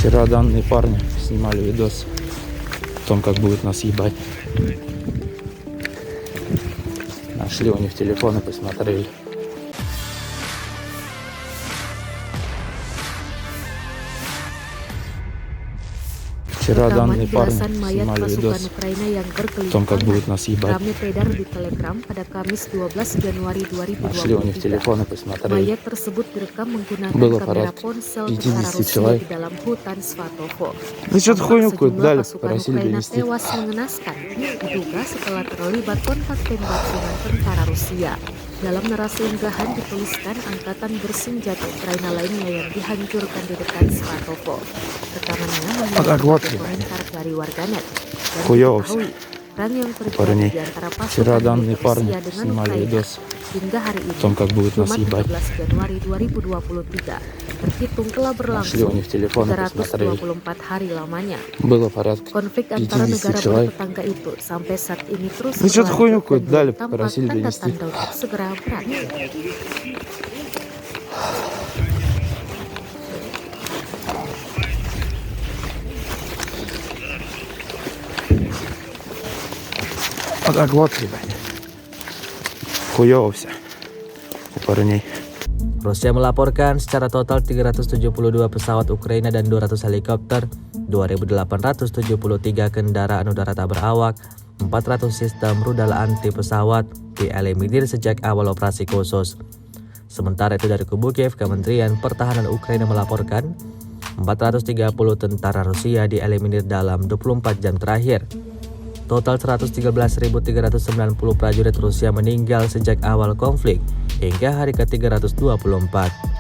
Вчера данные парни снимали видос о том, как будет нас ебать. Нашли у них телефоны, посмотрели. Вчера данные парни снимали видос о том, как будет нас ебать. Ramai beredar di Telegram pada Kamis 12 Januari Нашли у них 2023. телефоны, посмотрели. Mayat tersebut direkam menggunakan Было kamera порядка ponsel 50 tentara Rusia человек. di dalam hutan Svatovo. Ну что-то хуйню какую-то Sejumlah дали, pasukan попросили Ukraina донести. tewas mengenaskan, diduga setelah terlibat kontak tembak dengan tentara Rusia. Dalam narasi unggahan dituliskan angkatan bersenjata Ukraina lainnya yang dihancurkan di dekat Svatovo. Rekamannya menunjukkan komentar dari warganet. Dan diketahui, perang yang terjadi di antara Вчера pasukan данные milik парни Rusia dengan снимали Ukraina видос hingga hari о ini, том, как будет нас Jumat ебать. 13 Januari 2023, terhitung telah Нашли у berlangsung них телефоны, посмотрели. 324 hari lamanya. Было порядка Konflik antara 50 negara человек. bertetangga itu sampai saat ini terus Ну что-то хуйню berlanjut dan какую-то дали, belum tampak попросили донести. tanda-tanda untuk segera berakhir. Вот так вот, ебать. Хуёво все у парней. Rusia melaporkan secara total 372 pesawat Ukraina dan 200 helikopter, 2.873 kendaraan udara tak berawak, 400 sistem rudal anti pesawat dieliminir sejak awal operasi khusus. Sementara itu dari kubu Kiev, Kementerian Pertahanan Ukraina melaporkan 430 tentara Rusia dieliminir dalam 24 jam terakhir. Total 113.390 prajurit Rusia meninggal sejak awal konflik hingga hari ke-324.